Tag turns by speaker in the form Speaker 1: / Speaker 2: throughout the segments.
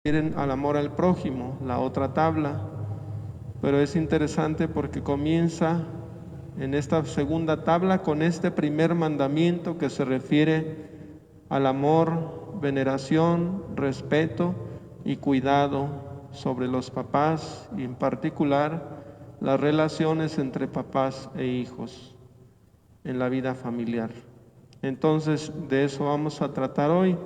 Speaker 1: refieren al amor al prójimo, la otra tabla, pero es interesante porque comienza en esta segunda tabla con este primer mandamiento que se refiere al amor, veneración, respeto y cuidado sobre los papás y en particular las relaciones entre papás e hijos en la vida familiar. Entonces, de eso vamos a tratar hoy,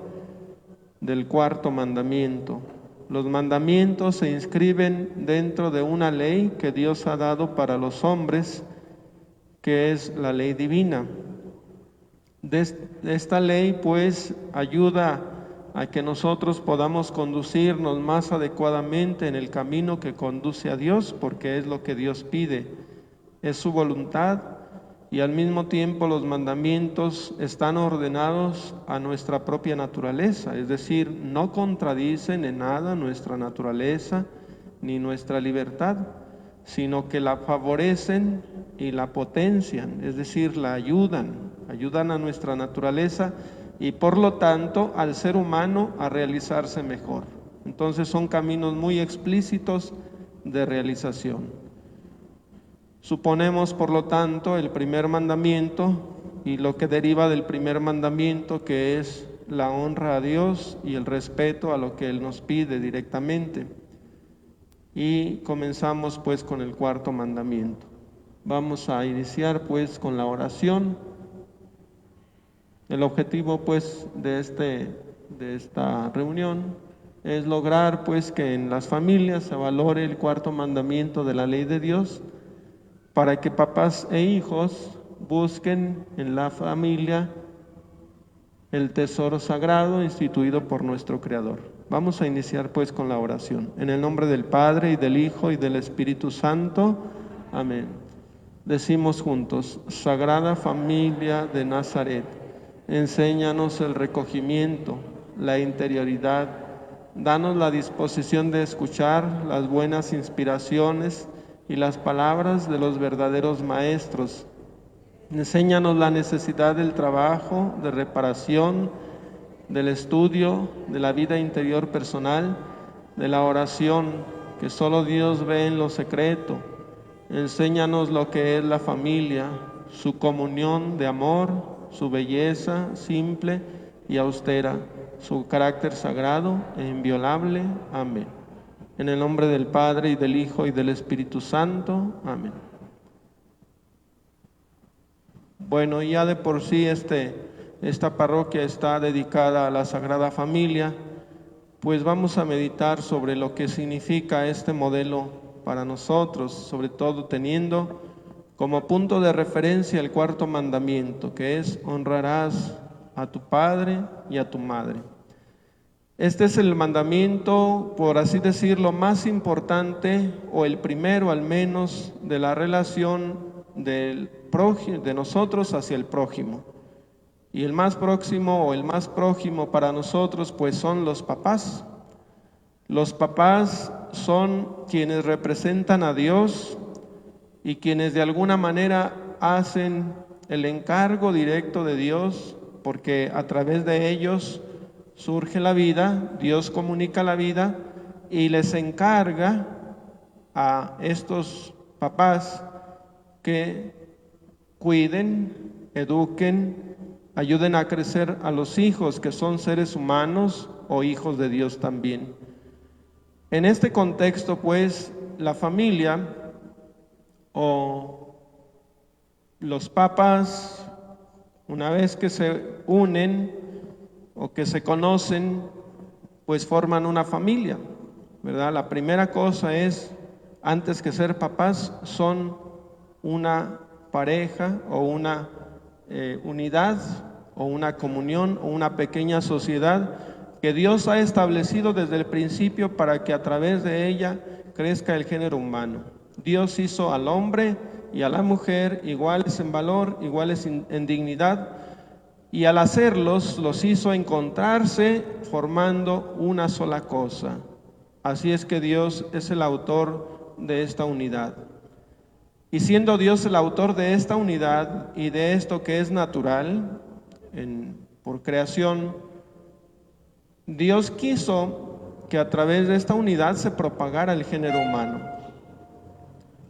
Speaker 1: del cuarto mandamiento. Los mandamientos se inscriben dentro de una ley que Dios ha dado para los hombres, que es la ley divina. Esta ley pues ayuda a que nosotros podamos conducirnos más adecuadamente en el camino que conduce a Dios, porque es lo que Dios pide, es su voluntad, y al mismo tiempo los mandamientos están ordenados a nuestra propia naturaleza, es decir, no contradicen en nada nuestra naturaleza ni nuestra libertad, sino que la favorecen y la potencian, es decir, la ayudan a nuestra naturaleza y por lo tanto al ser humano a realizarse mejor. Entonces son caminos muy explícitos de realización. Suponemos, por lo tanto, el primer mandamiento y lo que deriva del primer mandamiento, que es la honra a Dios y el respeto a lo que Él nos pide directamente. Y comenzamos pues con el cuarto mandamiento. Vamos a iniciar pues con la oración. El objetivo pues de esta reunión es lograr pues que en las familias se valore el cuarto mandamiento de la ley de Dios, para que papás e hijos busquen en la familia el tesoro sagrado instituido por nuestro Creador. Vamos a iniciar pues con la oración. En el nombre del Padre, y del Hijo, y del Espíritu Santo. Amén. Decimos juntos: Sagrada Familia de Nazaret, enséñanos el recogimiento, la interioridad, danos la disposición de escuchar las buenas inspiraciones y las palabras de los verdaderos maestros. Enséñanos la necesidad del trabajo, de reparación, del estudio, de la vida interior personal, de la oración, que solo Dios ve en lo secreto. Enséñanos lo que es la familia, su comunión de amor, su belleza simple y austera, su carácter sagrado e inviolable. Amén. En el nombre del Padre, y del Hijo, y del Espíritu Santo. Amén. Bueno, ya de por sí esta parroquia está dedicada a la Sagrada Familia, pues vamos a meditar sobre lo que significa este modelo para nosotros, sobre todo teniendo como punto de referencia el cuarto mandamiento, que es: honrarás a tu padre y a tu madre. Este es el mandamiento, por así decirlo, más importante, o el primero al menos, de la relación de nosotros hacia el prójimo. Y el más próximo o el más prójimo para nosotros pues son los papás. Los papás son quienes representan a Dios y quienes de alguna manera hacen el encargo directo de Dios, porque a través de ellos surge la vida, Dios comunica la vida y les encarga a estos papás que cuiden, eduquen, ayuden a crecer a los hijos, que son seres humanos o hijos de Dios también. En este contexto, pues, la familia o los papás, una vez que se unen o que se conocen, pues forman una familia, ¿verdad? La primera cosa es, antes que ser papás, son una pareja o una unidad o una comunión o una pequeña sociedad que Dios ha establecido desde el principio para que a través de ella crezca el género humano. Dios hizo al hombre y a la mujer iguales en valor, iguales en dignidad, y al hacerlos los hizo encontrarse formando una sola cosa. Así es que Dios es el autor de esta unidad. Y siendo Dios el autor de esta unidad y de esto que es natural por creación, Dios quiso que a través de esta unidad se propagara el género humano.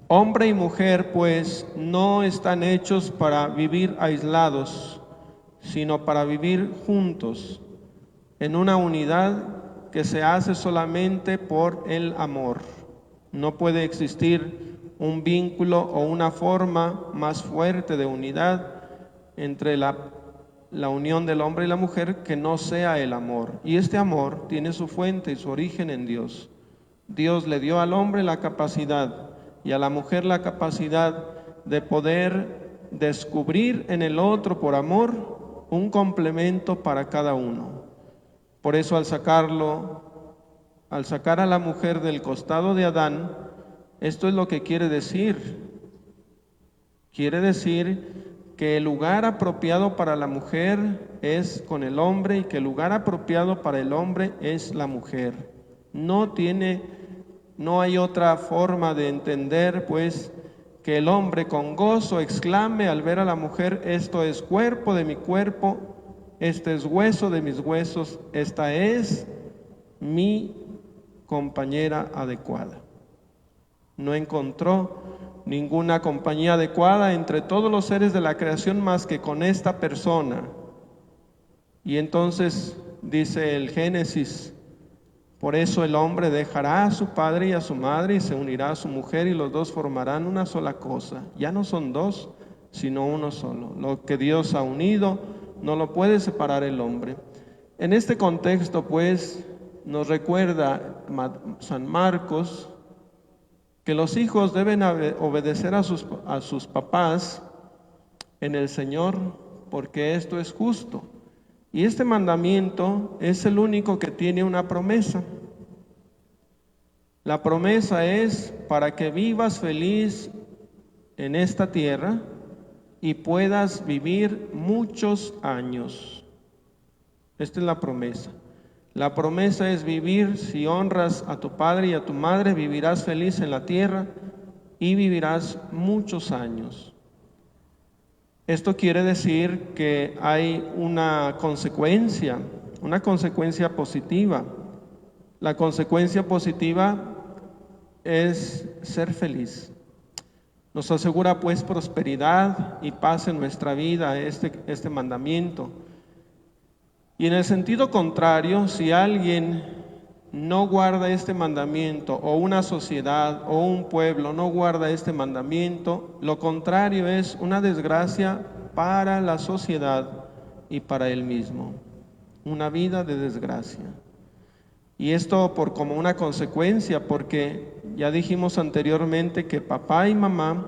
Speaker 1: Hombre y mujer, pues, no están hechos para vivir aislados, sino para vivir juntos, en una unidad que se hace solamente por el amor. No puede existir un vínculo o una forma más fuerte de unidad entre la unión del hombre y la mujer que no sea el amor. Y este amor tiene su fuente y su origen en Dios. Dios le dio al hombre la capacidad y a la mujer la capacidad de poder descubrir en el otro por amor un complemento para cada uno. Por eso al sacar a la mujer del costado de Adán, esto es lo que quiere decir. Quiere decir que el lugar apropiado para la mujer es con el hombre y que el lugar apropiado para el hombre es la mujer. No hay otra forma de entender, pues, que el hombre con gozo exclame al ver a la mujer: esto es cuerpo de mi cuerpo, este es hueso de mis huesos, esta es mi compañera adecuada. No encontró ninguna compañía adecuada entre todos los seres de la creación más que con esta persona. Y entonces dice el Génesis: por eso el hombre dejará a su padre y a su madre y se unirá a su mujer y los dos formarán una sola cosa. Ya no son dos, sino uno solo. Lo que Dios ha unido no lo puede separar el hombre. En este contexto, pues, nos recuerda San Marcos que los hijos deben obedecer a sus papás en el Señor, porque esto es justo. Y este mandamiento es el único que tiene una promesa. La promesa es para que vivas feliz en esta tierra y puedas vivir muchos años. Esta es la promesa. La promesa es vivir, si honras a tu padre y a tu madre, vivirás feliz en la tierra y vivirás muchos años. Esto quiere decir que hay una consecuencia positiva. La consecuencia positiva es ser feliz. Nos asegura pues prosperidad y paz en nuestra vida este mandamiento. Y en el sentido contrario, si alguien no guarda este mandamiento, o una sociedad o un pueblo no guarda este mandamiento, lo contrario es una desgracia para la sociedad y para él mismo, una vida de desgracia. Y esto como una consecuencia, porque ya dijimos anteriormente que papá y mamá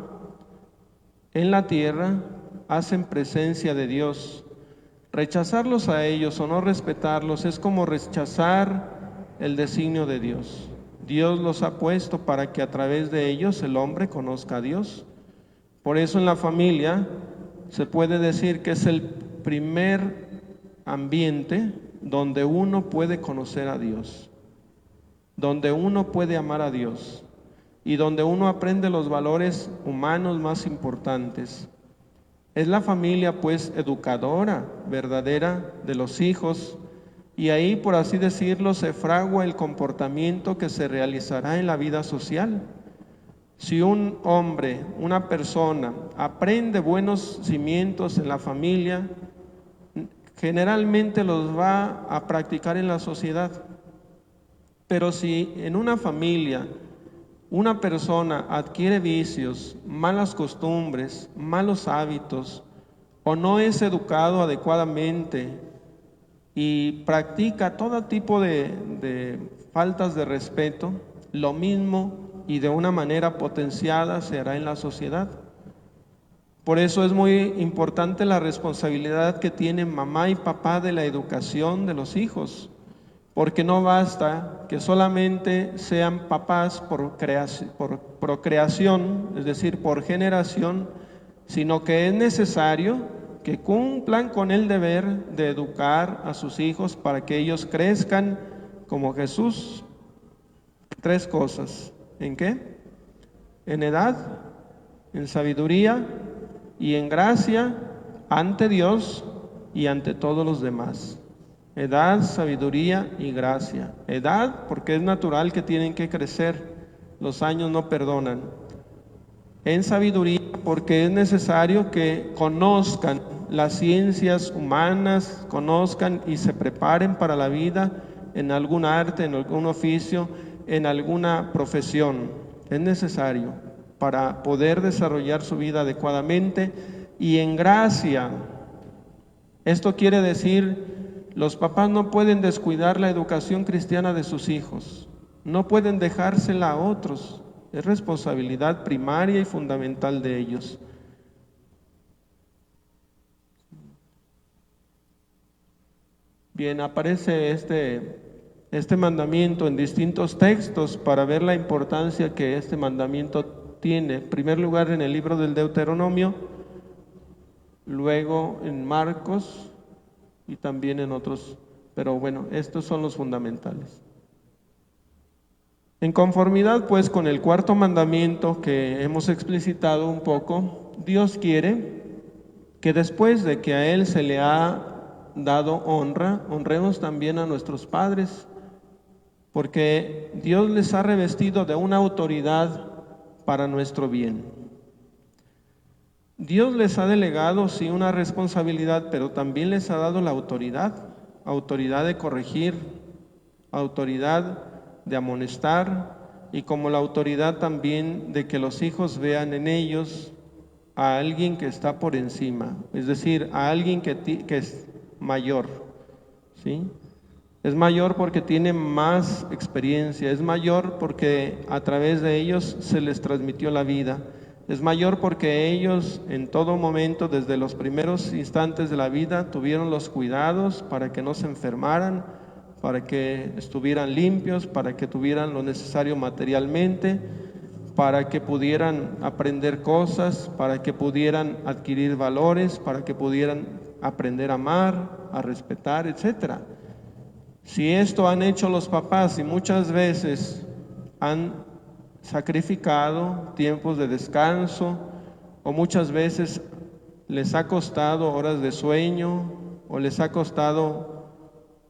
Speaker 1: en la tierra hacen presencia de Dios. Rechazarlos a ellos o no respetarlos es como rechazar el designio de Dios. Dios los ha puesto para que a través de ellos el hombre conozca a Dios. Por eso en la familia se puede decir que es el primer ambiente donde uno puede conocer a Dios, donde uno puede amar a Dios y donde uno aprende los valores humanos más importantes. Es la familia, pues, educadora verdadera de los hijos, y ahí, por así decirlo, se fragua el comportamiento que se realizará en la vida social. Si un hombre, una persona, aprende buenos cimientos en la familia, generalmente los va a practicar en la sociedad. Pero si en una familia una persona adquiere vicios, malas costumbres, malos hábitos, o no es educado adecuadamente y practica todo tipo de faltas de respeto, lo mismo y de una manera potenciada se hará en la sociedad. Por eso es muy importante la responsabilidad que tienen mamá y papá de la educación de los hijos, porque no basta que solamente sean papás por procreación, es decir, por generación, sino que es necesario que cumplan con el deber de educar a sus hijos para que ellos crezcan como Jesús. 3 cosas. ¿En qué? En edad, en sabiduría y en gracia ante Dios y ante todos los demás. edad, sabiduría y gracia. Edad, porque es natural que tienen que crecer, los años no perdonan. En sabiduría, porque es necesario que conozcan las ciencias humanas, conozcan y se preparen para la vida en algún arte, en algún oficio, en alguna profesión. Es necesario para poder desarrollar su vida adecuadamente. Y en gracia, esto quiere decir, los papás no pueden descuidar la educación cristiana de sus hijos, no pueden dejársela a otros, es responsabilidad primaria y fundamental de ellos. Bien, aparece este mandamiento en distintos textos para ver la importancia que este mandamiento tiene. En primer lugar, en el libro del Deuteronomio, luego en Marcos y también en otros, pero bueno, estos son los fundamentales. En conformidad pues con el cuarto mandamiento que hemos explicitado un poco, Dios quiere que después de que a Él se le ha dado honra, honremos también a nuestros padres, porque Dios les ha revestido de una autoridad para nuestro bien. Dios les ha delegado, sí, una responsabilidad, pero también les ha dado la autoridad de corregir, autoridad de amonestar, y como la autoridad también de que los hijos vean en ellos a alguien que está por encima, es decir, a alguien que es mayor, ¿sí? Es mayor porque tiene más experiencia, es mayor porque a través de ellos se les transmitió la vida, es mayor porque ellos en todo momento, desde los primeros instantes de la vida, tuvieron los cuidados para que no se enfermaran, para que estuvieran limpios, para que tuvieran lo necesario materialmente, para que pudieran aprender cosas, para que pudieran adquirir valores, para que pudieran aprender a amar, a respetar, etcétera. Si esto han hecho los papás y muchas veces han sacrificado tiempos de descanso o muchas veces les ha costado horas de sueño o les ha costado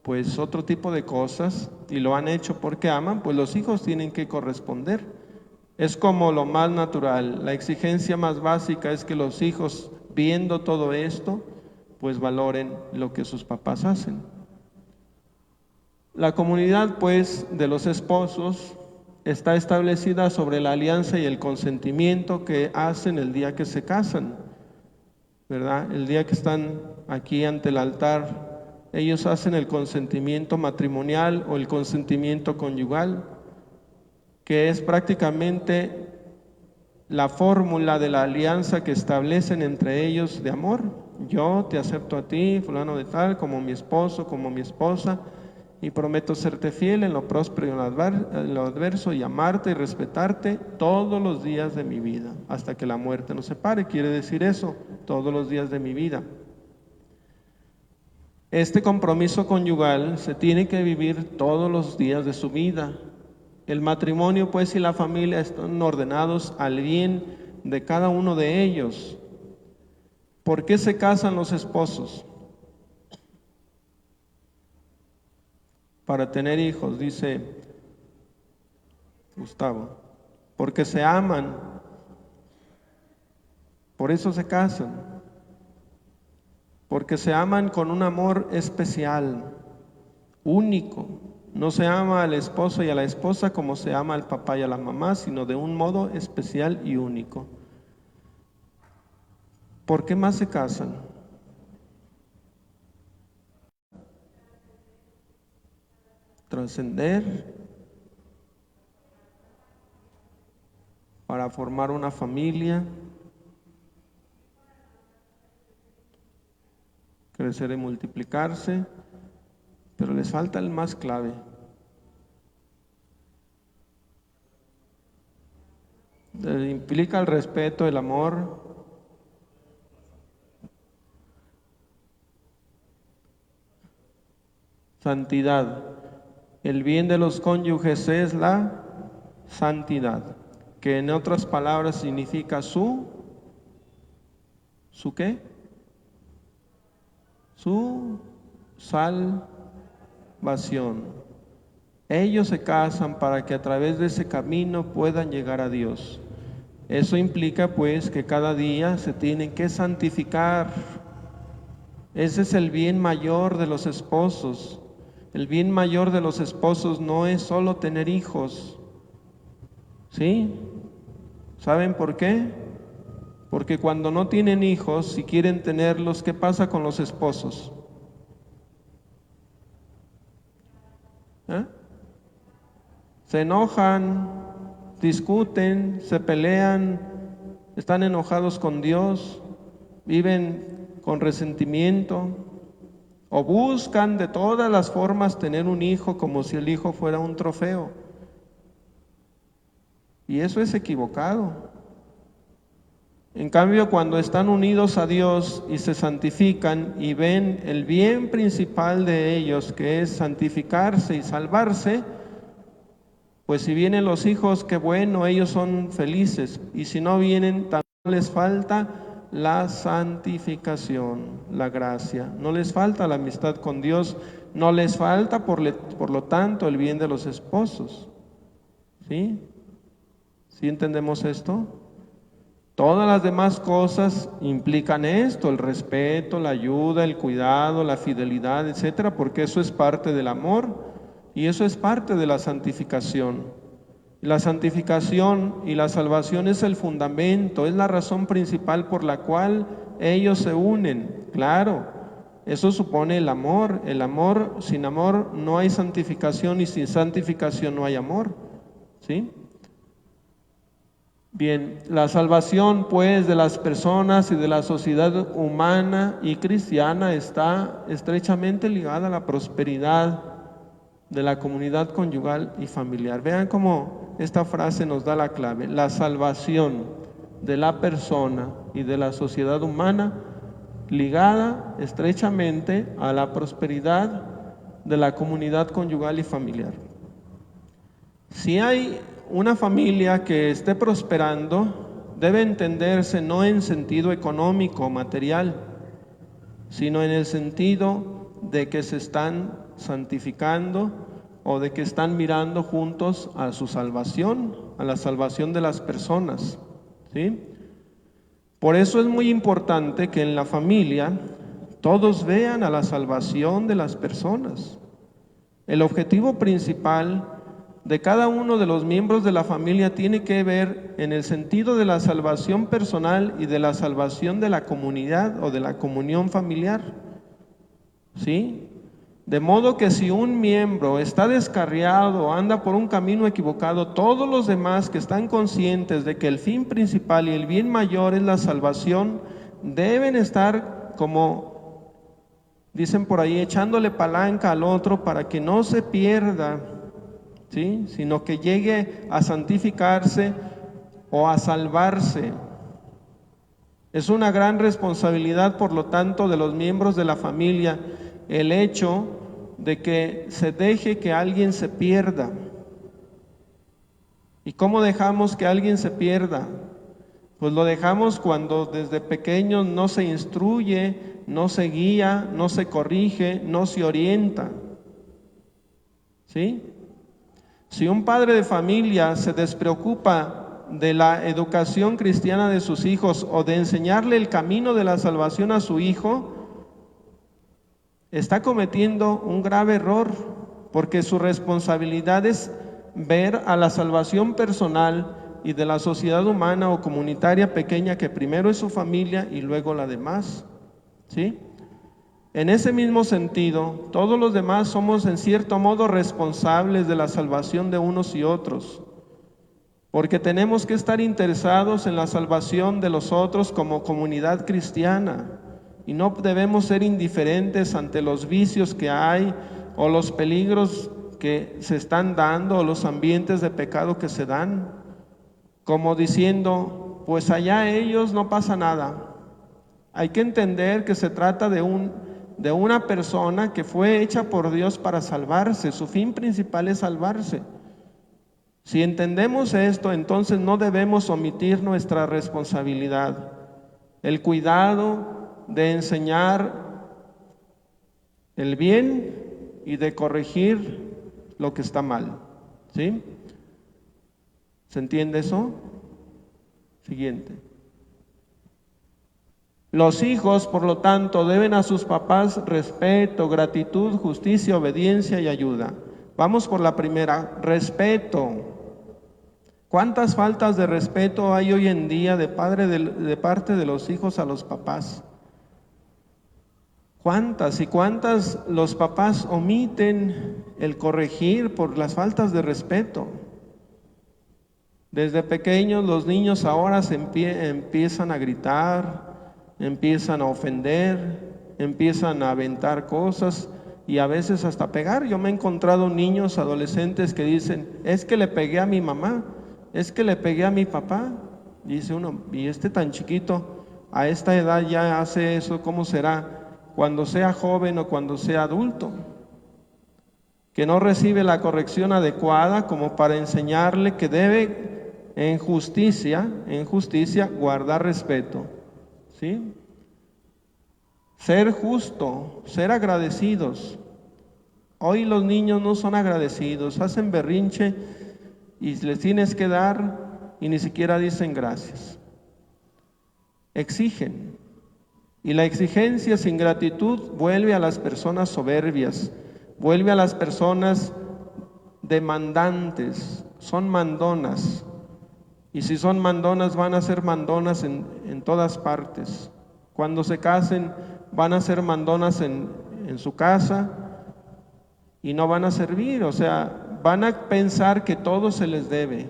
Speaker 1: pues otro tipo de cosas y lo han hecho porque aman, pues los hijos tienen que corresponder. Es como lo más natural, la exigencia más básica es que los hijos, viendo todo esto, pues valoren lo que sus papás hacen. La comunidad, pues, de los esposos está establecida sobre la alianza y el consentimiento que hacen el día que se casan, ¿verdad? El día que están aquí ante el altar, ellos hacen el consentimiento matrimonial o el consentimiento conyugal, que es prácticamente la fórmula de la alianza que establecen entre ellos de amor. Yo te acepto a ti, fulano de tal, como mi esposo, como mi esposa, y prometo serte fiel en lo próspero y en lo adverso, y amarte y respetarte todos los días de mi vida, hasta que la muerte nos separe. Quiere decir eso, todos los días de mi vida. Este compromiso conyugal se tiene que vivir todos los días de su vida. El matrimonio, pues, y la familia están ordenados al bien de cada uno de ellos. ¿Por qué se casan los esposos? Para tener hijos, dice Gustavo. Porque se aman. Por eso se casan. Porque se aman con un amor especial, único. No se ama al esposo y a la esposa como se ama al papá y a la mamá, sino de un modo especial y único. ¿Por qué más se casan? Trascender, para formar una familia, crecer y multiplicarse, pero les falta el más clave. Implica el respeto, el amor, santidad. El bien de los cónyuges es la santidad, que en otras palabras significa ¿su qué? Su Ellos se casan para que a través de ese camino puedan llegar a Dios. Eso implica pues que cada día se tienen que santificar. Ese es el bien mayor de los esposos. El bien mayor de los esposos no es solo tener hijos. ¿Sí? ¿Saben por qué? Porque cuando no tienen hijos, si quieren tenerlos, ¿qué pasa con los esposos? ¿Eh? Se enojan, discuten, se pelean, están enojados con Dios, viven con resentimiento o buscan de todas las formas tener un hijo como si el hijo fuera un trofeo. Y eso es equivocado. En cambio, cuando están unidos a Dios y se santifican y ven el bien principal de ellos, que es santificarse y salvarse, pues si vienen los hijos, qué bueno, ellos son felices. Y si no vienen, también les falta la santificación, la gracia. No les falta la amistad con Dios, no les falta por lo tanto el bien de los esposos. ¿Sí? ¿Sí entendemos esto? Todas las demás cosas implican esto: el respeto, la ayuda, el cuidado, la fidelidad, etcétera, porque eso es parte del amor y eso es parte de la santificación. La santificación y la salvación es el fundamento, es la razón principal por la cual ellos se unen. Claro, eso supone el amor. El amor, sin amor no hay santificación y sin santificación no hay amor. ¿Sí? Bien, la salvación pues de las personas y de la sociedad humana y cristiana está estrechamente ligada a la prosperidad de la comunidad conyugal y familiar. Vean cómo esta frase nos da la clave: la salvación de la persona y de la sociedad humana ligada estrechamente a la prosperidad de la comunidad conyugal y familiar. Si hay una familia que esté prosperando, debe entenderse no en sentido económico o material, sino en el sentido de que se están santificando o de que están mirando juntos a su salvación, a la salvación de las personas. ¿Sí? Por eso es muy importante que en la familia todos vean a la salvación de las personas. El objetivo principal de cada uno de los miembros de la familia tiene que ver en el sentido de la salvación personal y de la salvación de la comunidad o de la comunión familiar. ¿Sí? De modo que si un miembro está descarriado o anda por un camino equivocado, todos los demás que están conscientes de que el fin principal y el bien mayor es la salvación, deben estar, como dicen por ahí, echándole palanca al otro para que no se pierda, ¿sí? Sino que llegue a santificarse o a salvarse. Es una gran responsabilidad, por lo tanto, de los miembros de la familia el hecho de que se deje que alguien se pierda. ¿Y cómo dejamos que alguien se pierda? Pues lo dejamos cuando desde pequeños no se instruye, no se guía, no se corrige, no se orienta. ¿Sí? Si un padre de familia se despreocupa de la educación cristiana de sus hijos o de enseñarle el camino de la salvación a su hijo, está cometiendo un grave error, porque su responsabilidad es ver a la salvación personal y de la sociedad humana o comunitaria pequeña, que primero es su familia y luego la demás. ¿Sí? En ese mismo sentido, todos los demás somos en cierto modo responsables de la salvación de unos y otros, porque tenemos que estar interesados en la salvación de los otros como comunidad cristiana, y no debemos ser indiferentes ante los vicios que hay o los peligros que se están dando o los ambientes de pecado que se dan, como diciendo, pues allá ellos, no pasa nada. Hay que entender que se trata de una persona que fue hecha por Dios para salvarse. Su fin principal es salvarse. Si entendemos esto, entonces no debemos omitir nuestra responsabilidad, el cuidado de enseñar el bien y de corregir lo que está mal. ¿Sí? ¿Se entiende eso? Siguiente. Los hijos, por lo tanto, deben a sus papás respeto, gratitud, justicia, obediencia y ayuda. Vamos por la primera, respeto. ¿Cuántas faltas de respeto hay hoy en día de parte de los hijos a los papás? ¿Cuántas y cuántas los papás omiten el corregir por las faltas de respeto? Desde pequeños los niños ahora empiezan a gritar, empiezan a ofender, empiezan a aventar cosas y a veces hasta pegar. Yo me he encontrado niños, adolescentes que dicen, es que le pegué a mi mamá, es que le pegué a mi papá. Dice uno, y este tan chiquito, a esta edad ya hace eso, ¿cómo será cuando sea joven o cuando sea adulto? Que no recibe la corrección adecuada como para enseñarle que debe en justicia guardar respeto, ¿sí? Ser justo, ser agradecidos. Hoy los niños no son agradecidos, hacen berrinche y les tienes que dar y ni siquiera dicen gracias. Exigen. Y la exigencia sin gratitud vuelve a las personas soberbias, vuelve a las personas demandantes, son mandonas. Y si son mandonas, van a ser mandonas en todas partes. Cuando se casen, van a ser mandonas en su casa y no van a servir. O sea, van a pensar que todo se les debe.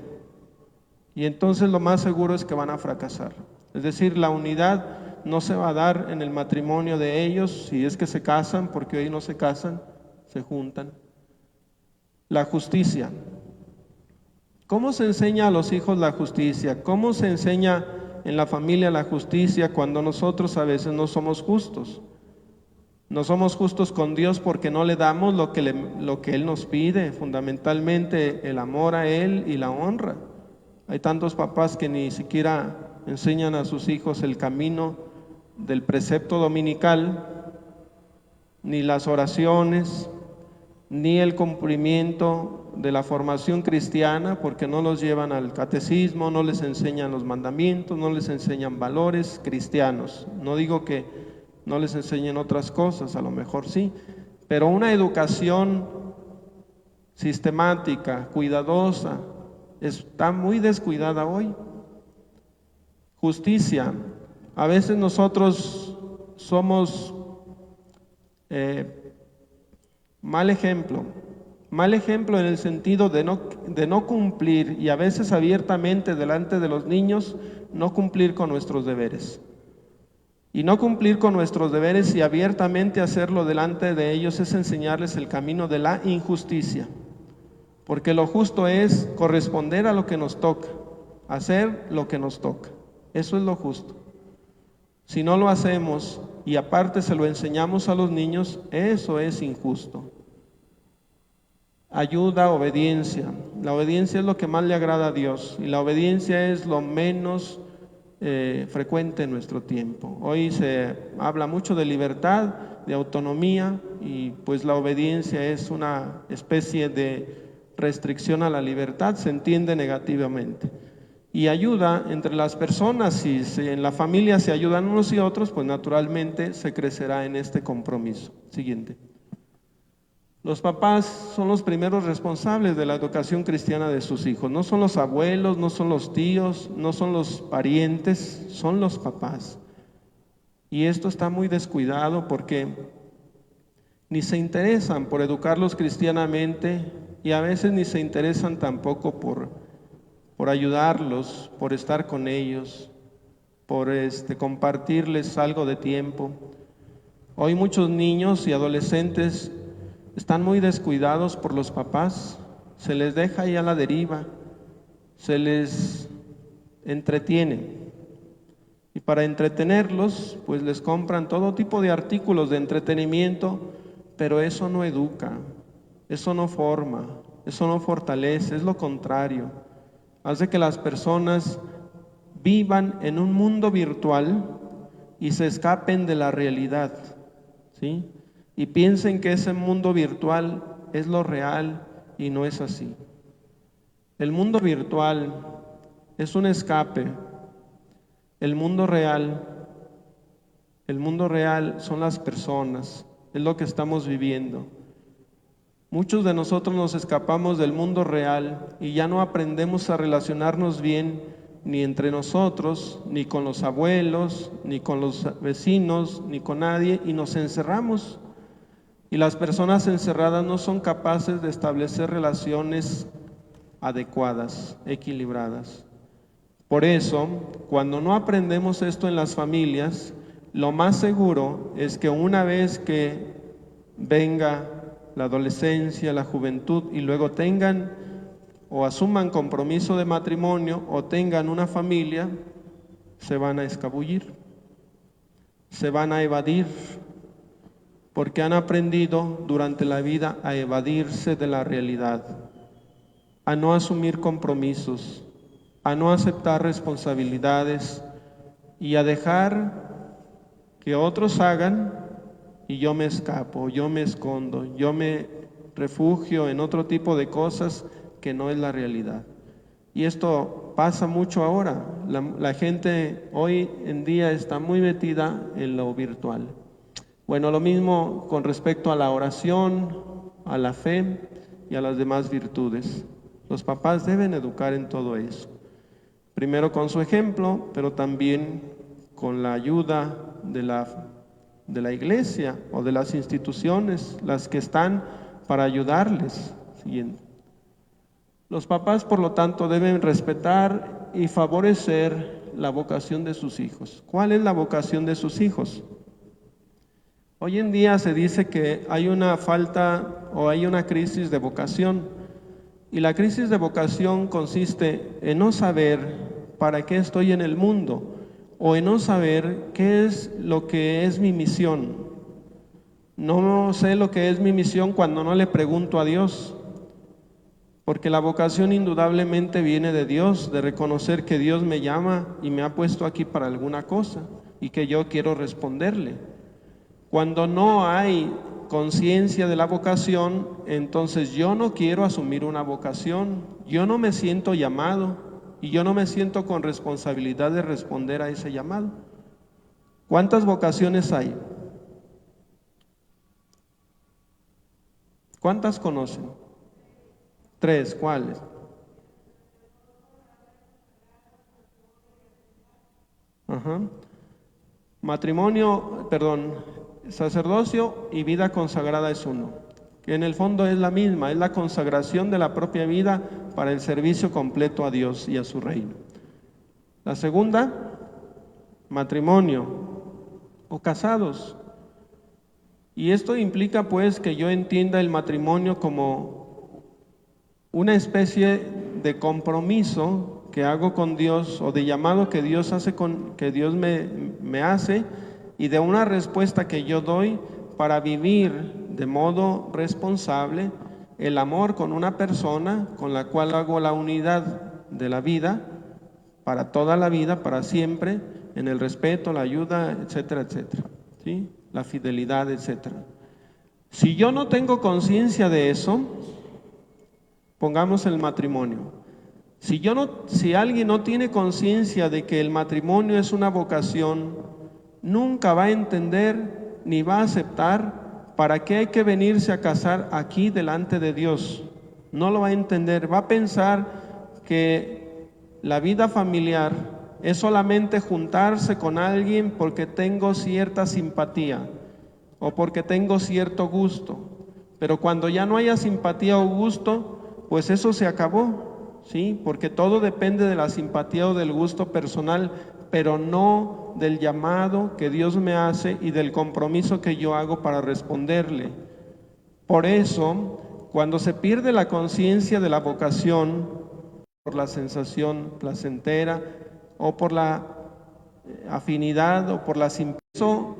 Speaker 1: Y entonces lo más seguro es que van a fracasar. Es decir, la unidad no se va a dar en el matrimonio de ellos, si es que se casan, porque hoy no se casan, se juntan. La justicia. ¿Cómo se enseña a los hijos la justicia? ¿Cómo se enseña en la familia la justicia cuando nosotros a veces no somos justos? No somos justos con Dios porque no le damos lo que Él nos pide, fundamentalmente el amor a Él y la honra. Hay tantos papás que ni siquiera enseñan a sus hijos el camino del precepto dominical, ni las oraciones, ni el cumplimiento de la formación cristiana, porque no los llevan al catecismo, no les enseñan los mandamientos, no les enseñan valores cristianos. No digo que no les enseñen otras cosas, a lo mejor sí, pero una educación sistemática, cuidadosa, está muy descuidada hoy. Justicia. A veces nosotros somos mal ejemplo en el sentido de no cumplir, y a veces abiertamente delante de los niños, no cumplir con nuestros deberes. Y no cumplir con nuestros deberes y abiertamente hacerlo delante de ellos es enseñarles el camino de la injusticia. Porque lo justo es corresponder a lo que nos toca, hacer lo que nos toca. Eso es lo justo. Si no lo hacemos y aparte se lo enseñamos a los niños, eso es injusto. Ayuda, obediencia. La obediencia es lo que más le agrada a Dios y la obediencia es lo menos frecuente en nuestro tiempo. Hoy se habla mucho de libertad, de autonomía, y pues la obediencia es una especie de restricción a la libertad, se entiende negativamente. Y ayuda entre las personas, si en la familia se ayudan unos y otros, pues naturalmente se crecerá en este compromiso. Siguiente. Los papás son los primeros responsables de la educación cristiana de sus hijos. No son los abuelos, no son los tíos, no son los parientes, son los papás. Y esto está muy descuidado porque ni se interesan por educarlos cristianamente y a veces ni se interesan tampoco por ayudarlos, por estar con ellos, por compartirles algo de tiempo. Hoy muchos niños y adolescentes están muy descuidados por los papás, se les deja ahí a la deriva, se les entretiene. Y para entretenerlos, pues les compran todo tipo de artículos de entretenimiento, pero eso no educa, eso no forma, eso no fortalece, es lo contrario. Hace que las personas vivan en un mundo virtual y se escapen de la realidad, ¿sí? y piensen que ese mundo virtual es lo real y no es así. El mundo virtual es un escape. El mundo real son las personas, es lo que estamos viviendo. Muchos de nosotros nos escapamos del mundo real y ya no aprendemos a relacionarnos bien ni entre nosotros, ni con los abuelos, ni con los vecinos, ni con nadie, y nos encerramos. Y las personas encerradas no son capaces de establecer relaciones adecuadas, equilibradas. Por eso, cuando no aprendemos esto en las familias, lo más seguro es que una vez que venga la adolescencia, la juventud, y luego tengan o asuman compromiso de matrimonio o tengan una familia, se van a escabullir, se van a evadir, porque han aprendido durante la vida a evadirse de la realidad, a no asumir compromisos, a no aceptar responsabilidades y a dejar que otros hagan y yo me escapo, yo me escondo, yo me refugio en otro tipo de cosas que no es la realidad. Y esto pasa mucho ahora. La gente hoy en día está muy metida en lo virtual. Bueno, lo mismo con respecto a la oración, a la fe y a las demás virtudes. Los papás deben educar en todo eso. Primero con su ejemplo, pero también con la ayuda de la iglesia o de las instituciones, las que están para ayudarles. Siguiente. Los papás, por lo tanto, deben respetar y favorecer la vocación de sus hijos. ¿Cuál es la vocación de sus hijos? Hoy en día se dice que hay una falta o hay una crisis de vocación, y la crisis de vocación consiste en no saber para qué estoy en el mundo o en no saber qué es lo que es mi misión. No sé lo que es mi misión cuando no le pregunto a Dios, porque la vocación indudablemente viene de Dios, de reconocer que Dios me llama y me ha puesto aquí para alguna cosa y que yo quiero responderle. Cuando no hay conciencia de la vocación, entonces yo no quiero asumir una vocación, yo no me siento llamado y yo no me siento con responsabilidad de responder a ese llamado. ¿Cuántas vocaciones hay? ¿Cuántas conocen? 3, ¿cuáles? Ajá. Sacerdocio y vida consagrada es uno, que en el fondo es la misma, es la consagración de la propia vida para el servicio completo a Dios y a su reino. La segunda, matrimonio o casados. Y esto implica pues que yo entienda el matrimonio como una especie de compromiso que hago con Dios o de llamado que Dios hace que Dios me hace, y de una respuesta que yo doy para vivir de modo responsable el amor con una persona con la cual hago la unidad de la vida para toda la vida, para siempre, en el respeto, la ayuda, etcétera, etcétera, ¿sí? La fidelidad, etcétera. Si yo no tengo conciencia de eso, pongamos el matrimonio. Si alguien no tiene conciencia de que el matrimonio es una vocación, nunca va a entender ni va a aceptar para qué hay que venirse a casar aquí delante de Dios. No lo va a entender, va a pensar que la vida familiar es solamente juntarse con alguien porque tengo cierta simpatía o porque tengo cierto gusto. Pero cuando ya no haya simpatía o gusto, pues eso se acabó, ¿sí? Porque todo depende de la simpatía o del gusto personal, pero no del llamado que Dios me hace y del compromiso que yo hago para responderle. Por eso, cuando se pierde la conciencia de la vocación, por la sensación placentera o por la afinidad o por la simpatía, eso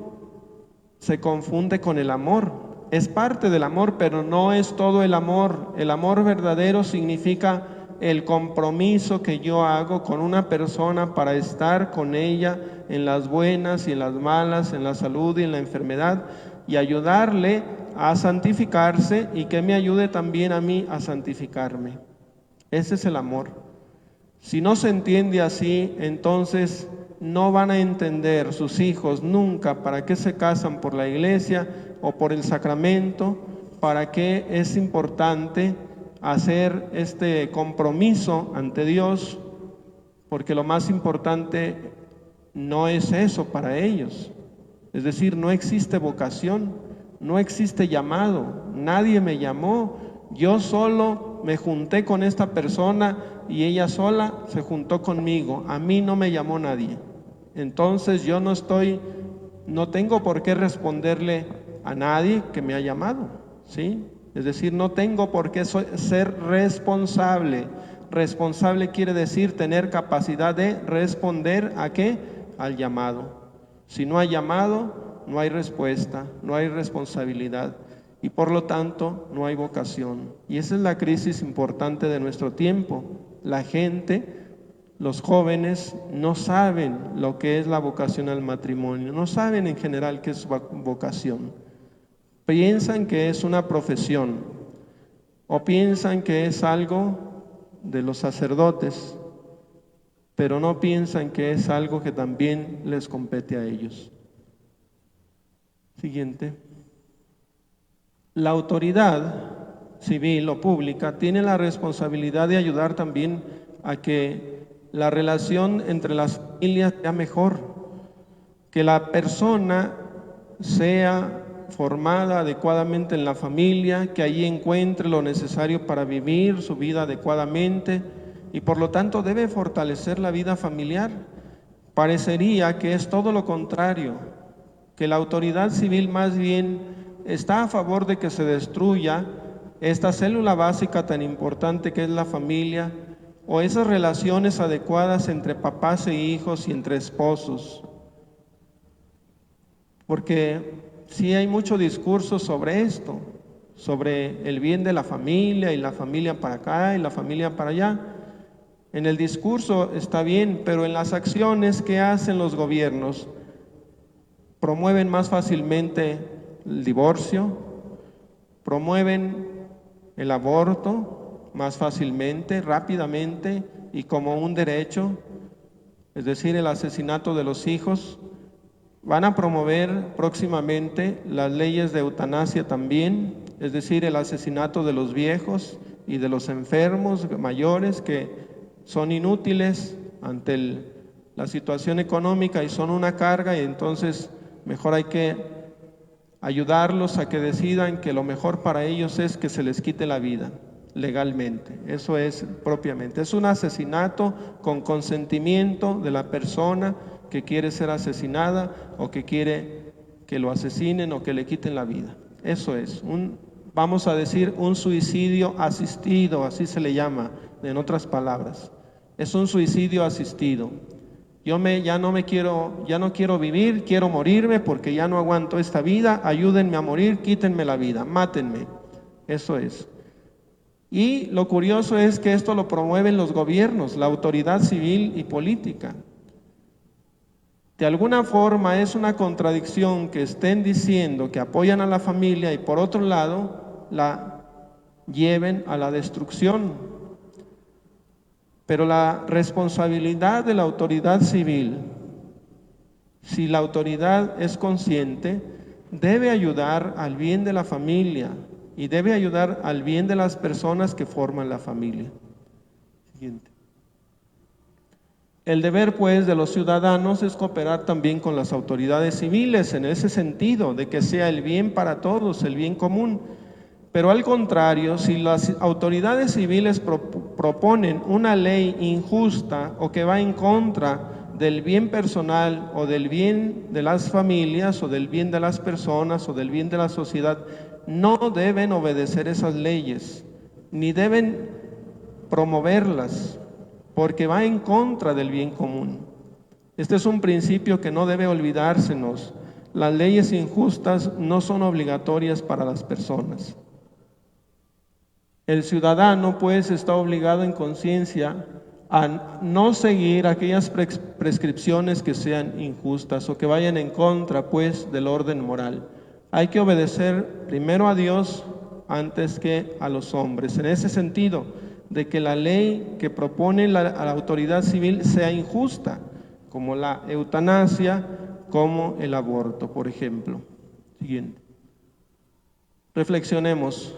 Speaker 1: se confunde con el amor. Es parte del amor, pero no es todo el amor. El amor verdadero significa el compromiso que yo hago con una persona para estar con ella en las buenas y en las malas, en la salud y en la enfermedad, y ayudarle a santificarse y que me ayude también a mí a santificarme. Ese es el amor. Si no se entiende así, entonces no van a entender sus hijos nunca para qué se casan por la iglesia o por el sacramento, para qué es importante hacer este compromiso ante Dios, porque lo más importante no es eso para ellos. Es decir, no existe vocación, no existe llamado, nadie me llamó, yo solo me junté con esta persona y ella sola se juntó conmigo, a mí no me llamó nadie. Entonces yo no tengo por qué responderle a nadie que me ha llamado, ¿sí? Es decir, no tengo por qué ser responsable. Responsable quiere decir tener capacidad de responder ¿a qué? Al llamado. Si no hay llamado, no hay respuesta, no hay responsabilidad y por lo tanto no hay vocación. Y esa es la crisis importante de nuestro tiempo. La gente, los jóvenes, no saben lo que es la vocación al matrimonio, no saben en general qué es vocación. Piensan que es una profesión o piensan que es algo de los sacerdotes, pero no piensan que es algo que también les compete a ellos. Siguiente. La autoridad civil o pública tiene la responsabilidad de ayudar también a que la relación entre las familias sea mejor, que la persona sea formada adecuadamente en la familia, que allí encuentre lo necesario para vivir su vida adecuadamente y por lo tanto debe fortalecer la vida familiar. Parecería que es todo lo contrario, que la autoridad civil más bien está a favor de que se destruya esta célula básica tan importante que es la familia o esas relaciones adecuadas entre papás e hijos y entre esposos. Porque sí hay mucho discurso sobre esto, sobre el bien de la familia y la familia para acá y la familia para allá. En el discurso está bien, pero en las acciones que hacen los gobiernos, promueven más fácilmente el divorcio, promueven el aborto más fácilmente, rápidamente y como un derecho, es decir, el asesinato de los hijos. Van a promover próximamente las leyes de eutanasia también, es decir, el asesinato de los viejos y de los enfermos mayores que son inútiles ante la situación económica y son una carga, y entonces mejor hay que ayudarlos a que decidan que lo mejor para ellos es que se les quite la vida legalmente. Eso es propiamente, es un asesinato con consentimiento de la persona que quiere ser asesinada o que quiere que lo asesinen o que le quiten la vida. Eso es, vamos a decir, un suicidio asistido, así se le llama, en otras palabras. Es un suicidio asistido. Ya no quiero vivir, quiero morirme porque ya no aguanto esta vida, ayúdenme a morir, quítenme la vida, mátenme. Eso es. Y lo curioso es que esto lo promueven los gobiernos, la autoridad civil y política. De alguna forma es una contradicción que estén diciendo que apoyan a la familia y por otro lado la lleven a la destrucción. Pero la responsabilidad de la autoridad civil, si la autoridad es consciente, debe ayudar al bien de la familia y debe ayudar al bien de las personas que forman la familia. Siguiente. El deber, pues, de los ciudadanos es cooperar también con las autoridades civiles en ese sentido, de que sea el bien para todos, el bien común. Pero al contrario, si las autoridades civiles proponen una ley injusta o que va en contra del bien personal o del bien de las familias o del bien de las personas o del bien de la sociedad, no deben obedecer esas leyes, ni deben promoverlas, porque va en contra del bien común. Este es un principio que no debe olvidársenos. Las leyes injustas no son obligatorias para las personas. El ciudadano, pues, está obligado en conciencia a no seguir aquellas prescripciones que sean injustas o que vayan en contra, pues, del orden moral. Hay que obedecer primero a Dios antes que a los hombres. En ese sentido, de que la ley que propone a la autoridad civil sea injusta, como la eutanasia, como el aborto, por ejemplo. Siguiente. Reflexionemos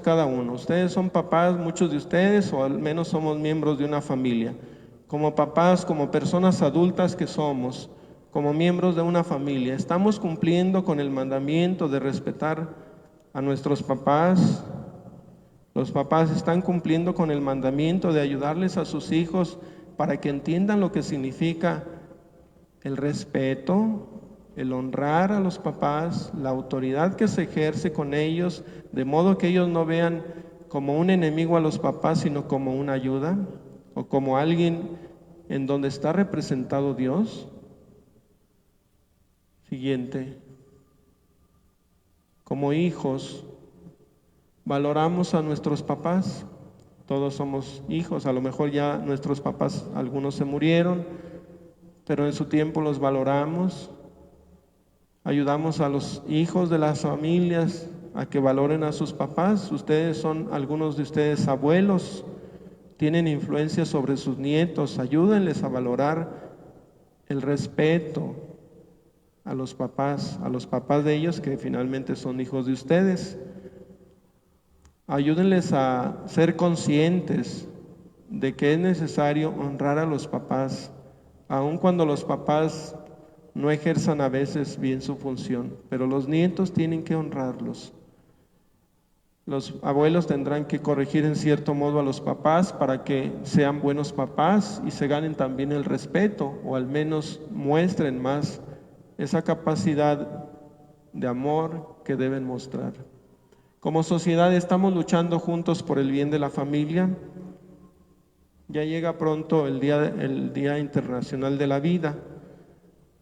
Speaker 1: cada uno. Ustedes son papás, muchos de ustedes, o al menos somos miembros de una familia. Como papás, como personas adultas que somos, como miembros de una familia, ¿estamos cumpliendo con el mandamiento de respetar a nuestros papás? ¿Los papás están cumpliendo con el mandamiento de ayudarles a sus hijos para que entiendan lo que significa el respeto, el honrar a los papás, la autoridad que se ejerce con ellos, de modo que ellos no vean como un enemigo a los papás, sino como una ayuda o como alguien en donde está representado Dios? Siguiente. Como hijos, valoramos a nuestros papás. Todos somos hijos, a lo mejor ya nuestros papás, algunos se murieron, pero en su tiempo los valoramos. Ayudamos a los hijos de las familias a que valoren a sus papás. Algunos de ustedes abuelos, tienen influencia sobre sus nietos. Ayúdenles a valorar el respeto a los papás de ellos que finalmente son hijos de ustedes. Ayúdenles a ser conscientes de que es necesario honrar a los papás, aun cuando los papás no ejerzan a veces bien su función, pero los nietos tienen que honrarlos. Los abuelos tendrán que corregir en cierto modo a los papás para que sean buenos papás y se ganen también el respeto, o al menos muestren más esa capacidad de amor que deben mostrar. Como sociedad estamos luchando juntos por el bien de la familia. Ya llega pronto el Día Internacional de la Vida,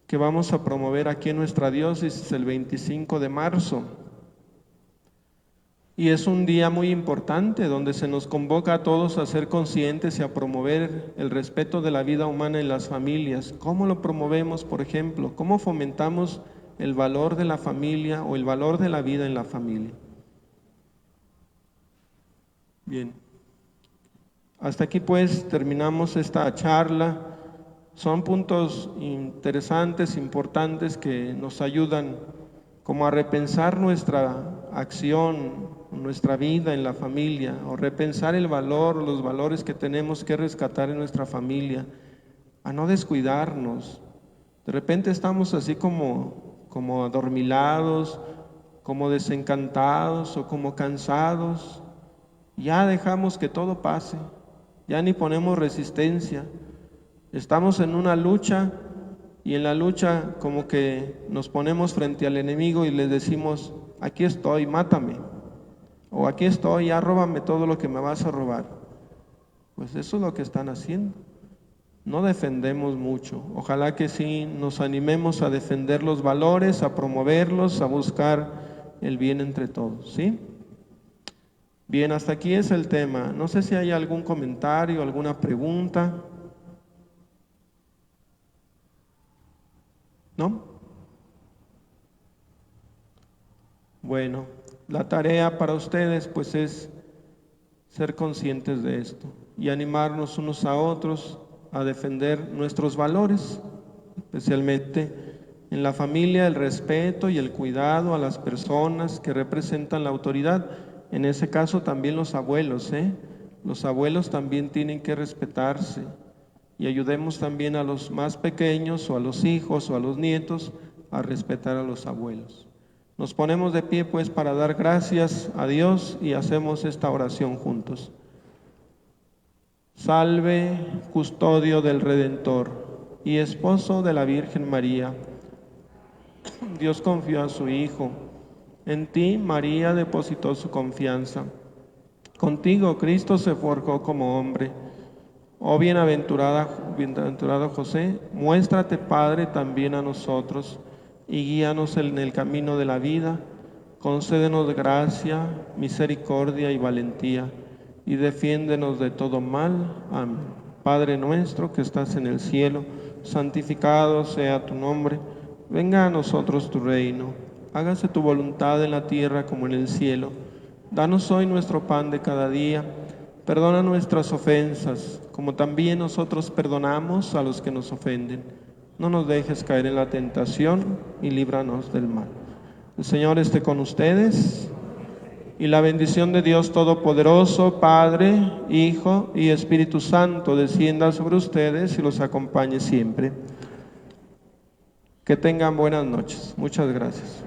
Speaker 1: que vamos a promover aquí en nuestra diócesis el 25 de marzo. Y es un día muy importante donde se nos convoca a todos a ser conscientes y a promover el respeto de la vida humana en las familias. ¿Cómo lo promovemos, por ejemplo? ¿Cómo fomentamos el valor de la familia o el valor de la vida en la familia? Bien. Hasta aquí pues terminamos esta charla. Son puntos interesantes, importantes, que nos ayudan como a repensar nuestra acción, nuestra vida en la familia, o repensar el valor, los valores que tenemos que rescatar en nuestra familia, a no descuidarnos. De repente estamos así como adormilados, como desencantados o como cansados. Ya dejamos que todo pase, ya ni ponemos resistencia. Estamos en una lucha y en la lucha como que nos ponemos frente al enemigo y le decimos: aquí estoy, mátame, o aquí estoy, ya róbame todo lo que me vas a robar. Pues eso es lo que están haciendo. No defendemos mucho. Ojalá que sí nos animemos a defender los valores, a promoverlos, a buscar el bien entre todos, ¿sí? Bien, hasta aquí es el tema. No sé si hay algún comentario, alguna pregunta. ¿No? Bueno, la tarea para ustedes pues es ser conscientes de esto y animarnos unos a otros a defender nuestros valores, especialmente en la familia, el respeto y el cuidado a las personas que representan la autoridad. En ese caso también los abuelos, Los abuelos también tienen que respetarse. Y ayudemos también a los más pequeños o a los hijos o a los nietos a respetar a los abuelos. Nos ponemos de pie pues para dar gracias a Dios y hacemos esta oración juntos. Salve, custodio del Redentor y esposo de la Virgen María. Dios confió a su Hijo. En ti María depositó su confianza. Contigo Cristo se forjó como hombre. Oh bienaventurado José, muéstrate Padre también a nosotros y guíanos en el camino de la vida. Concédenos gracia, misericordia y valentía y defiéndenos de todo mal. Amén. Padre nuestro que estás en el cielo, santificado sea tu nombre. Venga a nosotros tu reino. hágase tu voluntad en la tierra como en el cielo. Danos hoy nuestro pan de cada día. Perdona nuestras ofensas, como también nosotros perdonamos a los que nos ofenden. No nos dejes caer en la tentación y líbranos del mal. El Señor esté con ustedes. Y la bendición de Dios Todopoderoso, Padre, Hijo y Espíritu Santo, descienda sobre ustedes y los acompañe siempre. Que tengan buenas noches. Muchas gracias.